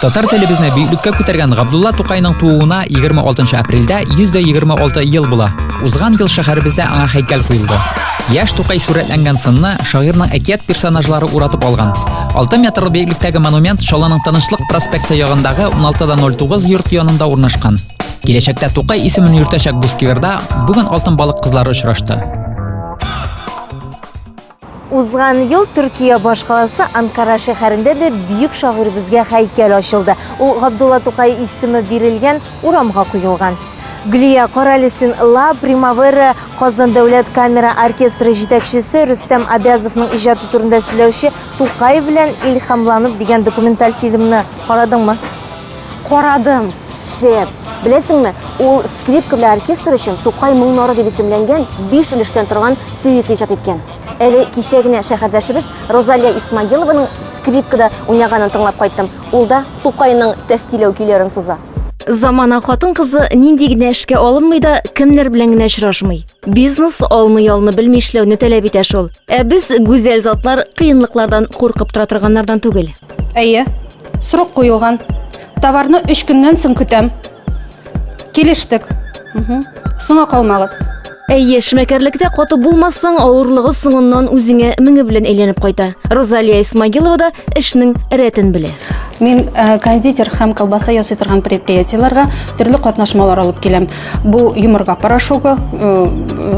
Татар телебизне бөйрөккә күтәргән Габдулла Тукайның тууына 26 апрельдә 126 ел була. Узган ел шәһәребездә аңа һәйкәл куелды. Яшь Тукай сурәтләнгән сынны шагыйрьнең әкият персонажлары уратып алган. 6 метр бөйрөклектәге монумент Шаланың Тынычлык проспекты ягындагы 16:09 йорт янында урнашкан. Киләчәктә Тукай исемен йөртәчәк бу скверда бүген алтын балык кызлары очрашты. Узган ел Төркия башкаласы Анкара шәһәрендә дә бөек шагыйребезгә һәйкәл ачылды. Ул Габдулла Тукай исеме бирелгән урамга куелган. Гүлия Каралисин Ла Примавера Казан дәүләт камера оркестры җитәкчесе Рөстәм Абязовның иҗаты турында сөйләүче Тукай белән илһамланып дигән документаль фильмны карадыңмы? Карадым, шәп. Беләсеңме, ул скрипка белән оркестр өчен Тукай моңнары дип исемләнгән 5 өлештән торган сөйт иҗат иткән. Әле кичә генә шәһәрдәшебез Розалия Исмагилованың скрипкада уйнаганын тыңлап кайттым. Ул да Тукайның тәфтиләү көйләрен суза. Замана хатын кызы нинди генә эшкә алынмый да кемнәр белән генә очрашмый. Бизнес алны-ялны белми эшләүне таләп итә шул. Ә без гүзәл затлар кыенлыклардан куркып тора торганнардан түгел. Әйе, срок куелган. Товарны 3 көннән соң көтәм. Килештек. Соңга калмагыз. Әйе, эшмәкәрлектә каты булмасаң, авырлыгы соңыннан үзеңә меңе белән әйләнеп кайта. Розалия Исмагилова да эшнең рәтен белә. Мин кондитер һәм колбаса ясый торган предприятиеләргә төрле катнашмалар алып киләм. Бу йомырка порошогы,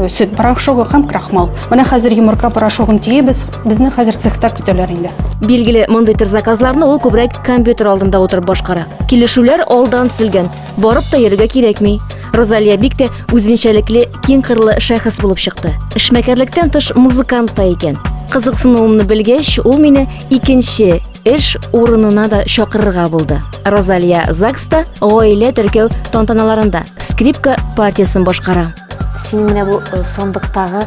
сөт порошогы һәм крахмал. Менә хәзер йомырка порошогын төебез, безне хәзер цехта көтәләр инде. Билгеле, мондый төр заказларны ул күбрәк компьютер алдында утырып башкара. Килешүләр алдан төзелгән, барып та йөрергә кирәкми. Розалия бик тә үзенчәлекле, киң кырлы шәхес булып чыкты. Эшмәкәрлектән тыш музыкант та икән. Кызыксынуымны белгәч, ул мине икенче эш урынына да чакырырга булды. Розалия ЗАГСта гаилә теркәү тантаналарында скрипка партиясын башкара. Син менә бу сондыктагы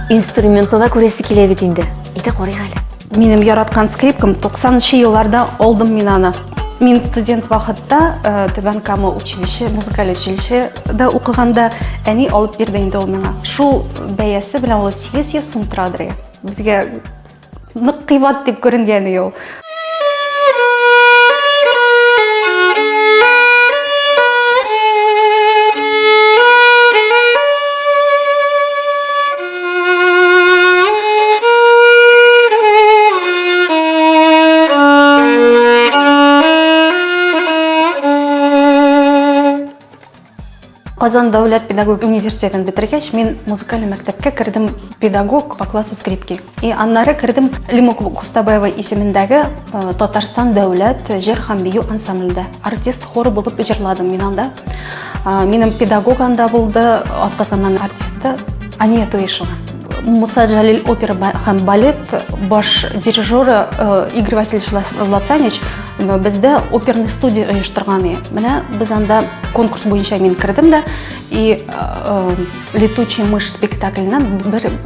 инструментны да күрәсе килә бит инде. Әйтә карыйк әле. Минем яраткан скрипкам 90-нчы елларда алдым мин аны. Мин студент вакытта Түбән Кама училище, музыкаль училище да укыганда әни алып бирде инде ул миңа. Шул бәясе белән ул 800 сум тора. Безгә нык кыйбат дип күренгән ул. Казан дәүләт педагог университетын битергәч, мин музыкаль мәктәпкә кердем педагог по классу скрипки. И аннары кердем Лима Кустабаева исемендәге Татарстан дәүләт җыр һәм бию ансамблендә. Артист хоры булып җырладым мин анда. Минем педагог анда булды, атказаннан артисты Ания Туишева. Муса Джалил опера һәм балет баш дирижеры Игорь Васильевич Лацанич бездә оперный студия оештырган. Менә без анда конкурс буенча мин кердем дә и Летучая мышь спектакленнән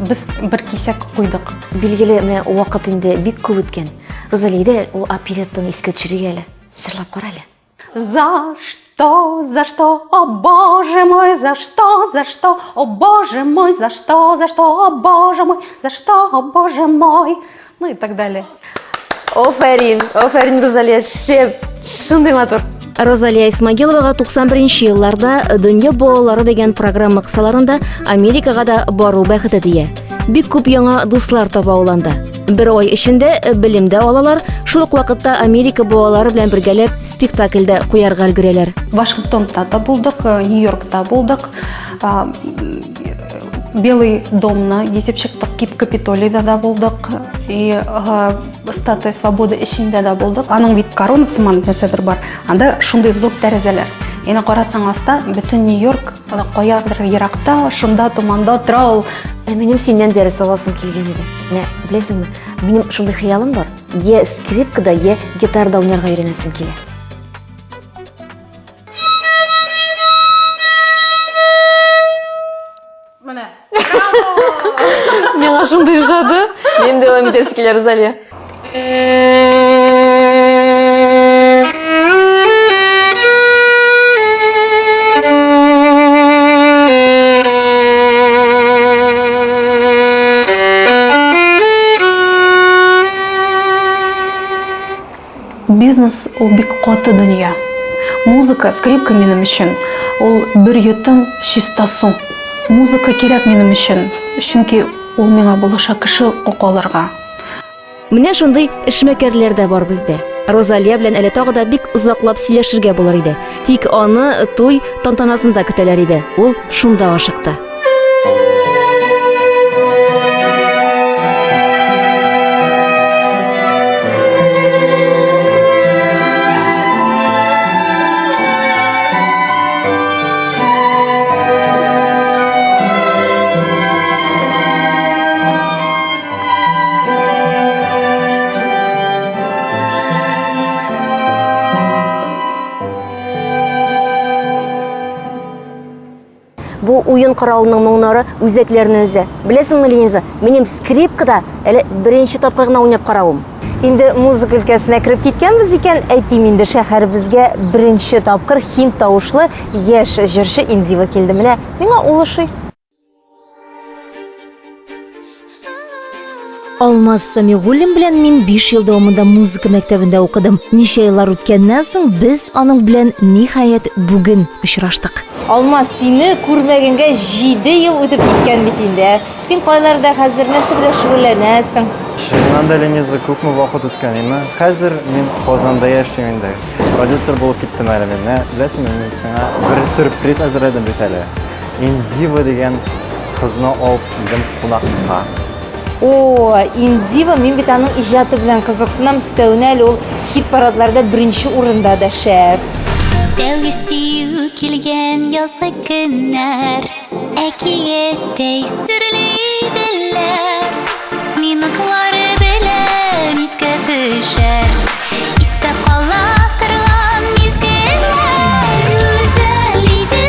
без бер кисәк куйдык. Билгеле, менә вакыт инде бик күп үткән. Розалия ул опереттаны искә төшерә әле. Җырлап кара әле. За что, о боже мой, за что, о боже мой, за что, о боже мой, за что, о боже мой. Ну и так далее. Оферин Розалия, шәп, шундый матур. Розалия Исмагиловага 91 елларда Дөнья балалары дигән программа кысаларында Америкага да бару бәхете тия. Бик күп яңа дуслар таба уланда. Бер ай эчендә белемдә алалар, шул ук вакытта Америка балалары белән бергәләп спектакльдә куярга өлгерәләр. Вашингтонда да булдык, Нью-Йоркта булдык. Белый домны езеп чыктык, Капитолийда да булдык. И Статуя свободы эчендә да булдык. Аның бит коронасы ман нәрсәдер бар. Анда шундый зур тәрәзәләр. Яна карасаң аста бөтен Нью-Йорк каядыр еракта, шунда туманда тора ул. Минем синнән дәрес аласым килгән иде. Менә беләсеңме, минем шундый хыялым бар. Е скрипкада, е гитарда уйнарга өйрәнәсем килә. Менә. Миңа шундый жады. Мен дәвам итәсе килә, Розалия. бизнес ул бик каты дөнья. Музыка, скрипка минем өчен ул бер йотым чиста су. Музыка кирәк минем өчен, чөнки ул миңа булаша кеше укаларга. Менә шундый эшмәкәрләр дә бар бездә. Розалия белән әле тагы да бик озаклап сөйләшергә булыр иде. Тик аны туй тантанасында көтәләр иде. Ул шунда ашыкты. Бу уен коралының моңнары үзәкләрне өзә. Беләсеңме, Лениза, минем скрипкада әле беренче тапкыр гына уйнап каравым. Инде музыка өлкәсенә кирип киткәнбез икән, әйтим инде шәһәребезгә беренче тапкыр хинт тавышлы яшь җырчы Индива килде. Менә миңа ул ошый. Алмаз Самигуллин белән мин 5 ел дәвамында музыка мәктәбендә укыдым. Ничә еллар үткәннән соң без аның белән ниһаять бүген очраштык. Алмаз, сине күрмәгәнгә 7 ел үтеп киткән бит инде. Син кайларда хәзер нәрсә белән шөгыльләнәсең? Шуннан да Лениза күпме вакыт үткән инде. Хәзер мин Казанда яшим инде. Продюсер булып киттем әле мен. Беләсеңме, мин сиңа бер сюрприз әзерләдем бит әле. Индива дигән кызны алып килдем кунакка. О, Индива, мин бит аның иҗаты белән кызыксынам, өстәвенә әле ул хит парадларда беренче урында да шәп. Тәүге сөю килгән язгы көннәр, әкияттәй серлейделәр. Минутлары белән искә төшәр, истә кала торган мизгелләр. Гүзәл иде.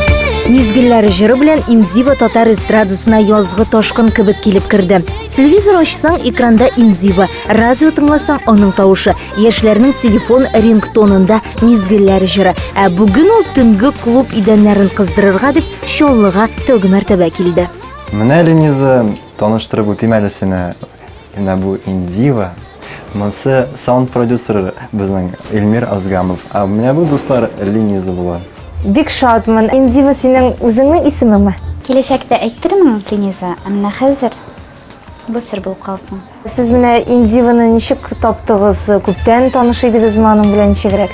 Мизгелләр җыры белән Индива татар эстрадасына язгы ташкын кебек килеп керде. Телевизор ачсаң, экранда Индива, радио тыңласаң, аның тавышы, яшьләрнең телефон рингтонында мизгелләр җыры. Ә бүген ул төнге клуб идәннәрен кыздырырга дип Чаллыга тәүге мәртәбә килде. Менә Лениза таныштырып үтим әле сине. Менә бу Индива. Монсы саунд продюсер безнең Эльмир Азгамов. А менә бу дуслар Лениза була. Бик шатмын. Индива синең үзеңнең исемеңме? Киләчәктә әйтермен, Лениза, әмма хәзер бу сер булып калсын. Сез менә Индиваны ничек таптыгыз? Күптән таныш идегезме аның белән ничегрәк?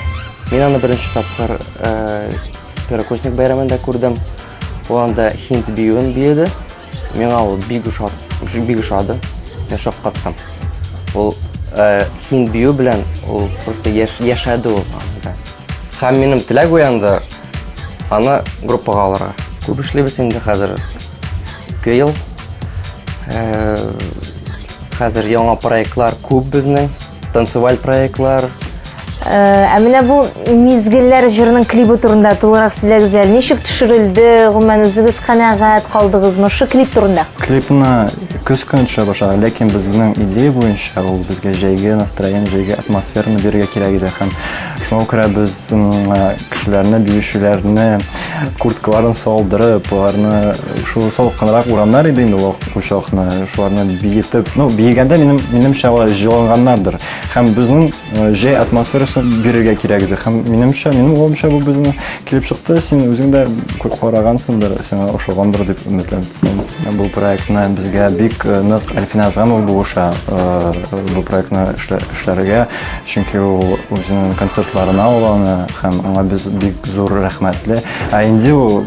Мин аны беренче тапкыр Пирокушник бәйрәмендә күрдем. Ул анда хинт биюен бийде. Миңа ул бик ошады. Мин шаккаттым. Ул хинт бию белән ул просто яшәде ул. Һәм минем теләк уянды аны группага алырга. Күп эшлибез инде хәзер. 2 ел. Хәзер яңа проектлар күп безнең, танцеваль проектлар. Ә менә бу мизгелләр җырының клипы турында тулырак сөйләгез әле. Ничек төшерелде? Гомумән үзегез канәгать калдыгызмы шу клип турында? Клипны көз көн төшә башлады, ләкин безнең идея буенча ул безгә җәйге настроение, җәйге атмосфераны бирергә кирәк иде һәм шуңа күрә без кешеләрне, биючеләрне курткаларын салдырып, аларны шу салкынрак урамнар иде инде ул учакны, шуларны биетеп, биегәндә минемчә алар җыланганнардыр. Һәм безнең җәй атмосферасын бирергә кирәк иде. Һәм минем уйлавымча бу безнең килеп чыкты. Син үзең дә карагансыңдыр, сиңа ошагандыр дип өметләнәм. Бу проектны безгә бик нык Альфина Азгамов булыша бу проектны эшләргә, чөнки ул үзенең концертларына алган һәм аңа без бик зур рәхмәтле. Инде ул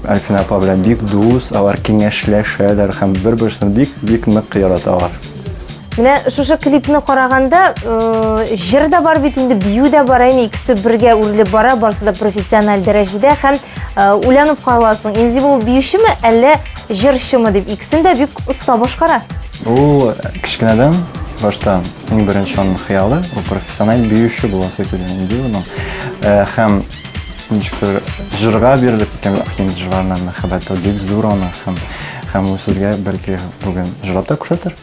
Альфина апа белән бик дус, алар киңәшләшәләр һәм бер-берсен бик нык яраталар. Менә шушы клипны караганда, җыр да бар бит инде, бию да бар, әйме икесе бергә үрелеп бара, барысы да профессиональ дәрәҗәдә һәм уйланып каласың. Инде бу биючеме, әллә җырчымы дип, икесен дә бик оста башкара. Ул кичкенәдән башта иң беренче аның хыялы, ул профессиональ биюче буласы килгән инде ул. Һәм ничектер җырга бирелеп киткән хинт җырларына мәхәббәте бик зур аны һәм ул сезгә бәлки бүген җырлап та күрсәтер.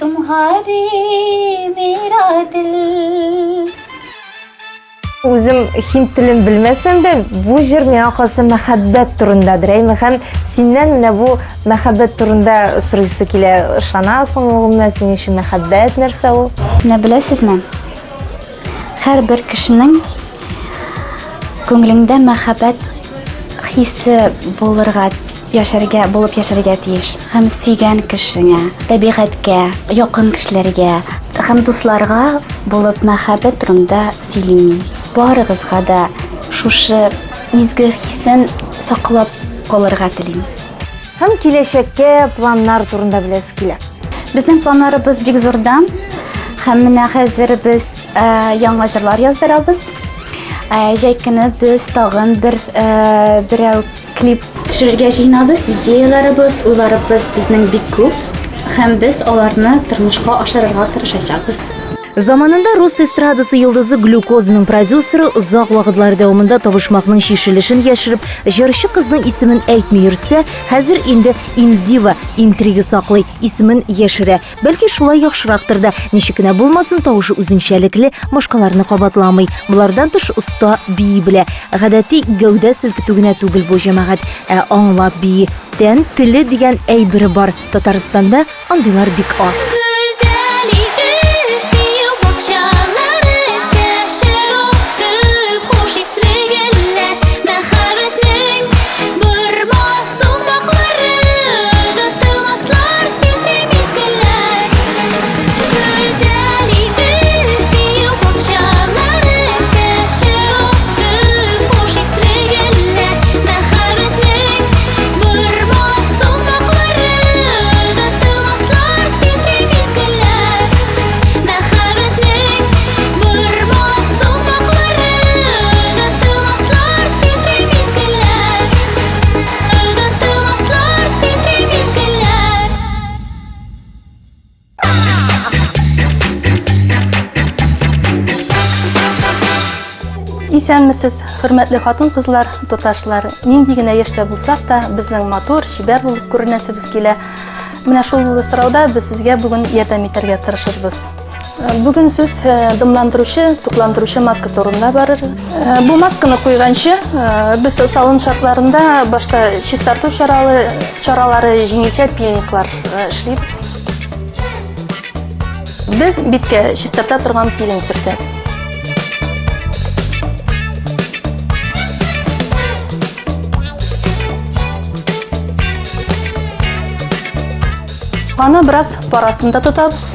तुम्हारे मेरा दिल Үзем хин телен белмәсәм дә, бу җыр миңа калса мәхәббәт турындадыр. Һәм синнән менә бу мәхәббәт турында сорыйсы килә. Ышанасың угымна син өчен мәхәббәт нәрсә ул? Менә беләсезме? Һәрбер кешенең күңелендә мәхәббәт хисе булырга, булып яшәргә тиеш. Һәм сөйгән кешеңә, табигатькә, якын кешеләргә, һәм дусларга булып мәхәббәт турында сөйлим. Барыгызга да шушы изге хисен саклап калырга телим. Һәм киләчәккә планнар турында беләс килә. Безнең планнарыбыз бик зурдан. Һәм менә хәзер без яңа җырлар яздырабыз. Җәй көне без тагын берәү клип төшерергә җыенабыз. Идеяларыбыз, уйларыбыз безнең бик күп. Һәм без аларны тормышка ашырырга тырышачакбыз. Заманында рус эстрадасы йолдызы Глюкозаның продюсеры озак вакытлар дәвамында табышмакның шишелешен яшереп, җырчы кызның исемен әйтми йөрсә, хәзер инде Инзива интрига саклый, исемен яшерә. Бәлки шулай яхшырактыр да, ничек кенә булмасын, тавышы үзенчәлекле, башкаларны кабатламый. Булардан тыш оста бии белә. Гадәти гәүдә селкетү генә түгел бу җәмәгать, аңлап бии. Тән теле дигән әйбере бар. Татарстанда андыйлар бик аз. Исәнмесез, хөрмәтле хатын-кызлар, туташлар, нинди генә яшьтә булсак та, безнең матур, шибәр булып күренәсебез килә. Менә шул сорауда без сезгә бүген ярдәм итәргә тырышырбыз. Бүген сүз дымландыручы, тукландыручы маска турында барыр. Бу масканы куйганчы, без салон шартларында башта чистарту чаралары, җиңелчә пилинглар эшлибез. Без биткә чистарта торган пилинг сөртәбез. Аны бераз пар астында тотабыз.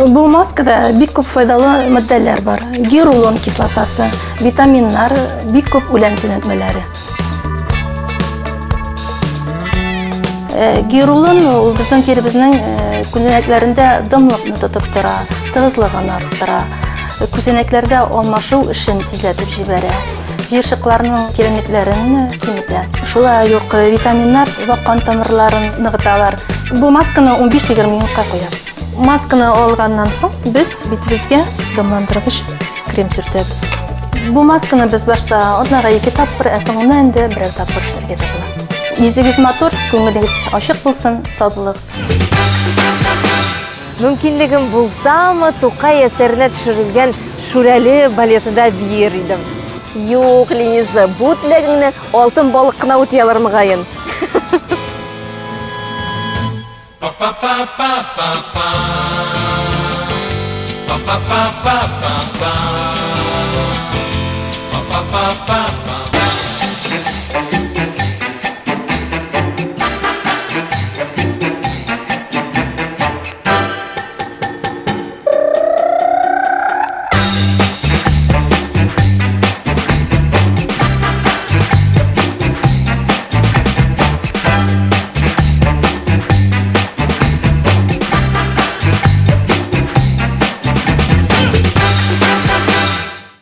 Бу маскада бик күп файдалы матдәләр бар. Гиалурон кислотасы, витаминнар, бик күп үлән төнәтмәләре. Гиалурон ул безнең теребезнең күзәнәкләрендә дымлыкны тотып тора, тыгызлыгын арттыра, күзәнәкләрдә алмашу эшен тизләтеп җибәрә. Җиршыкларның киеренекләрен киметә. Шулай ук витаминнар кан тамырларын ныгыталар. Бу масканы 15-20 минутка куябыз. Масканы алганнан соң без битебезгә дымландыргыч крем сөртәбез. Бу масканы без башта однага 2 тапкыр, соңыннан инде 1 тапкыр эшләргә була. Йөзегез матур, күңелегез ачык булсын, сау булыгыз. Мөмкинлегем булсамы, Тукай әсәренә төшерелгән Шүрәле балетында биер идем. Юк, Лениза, бу теләгеңне алтын балык кына үтәләр мөгаен. Pa pa pa pa pa pa pa pa pa pa pa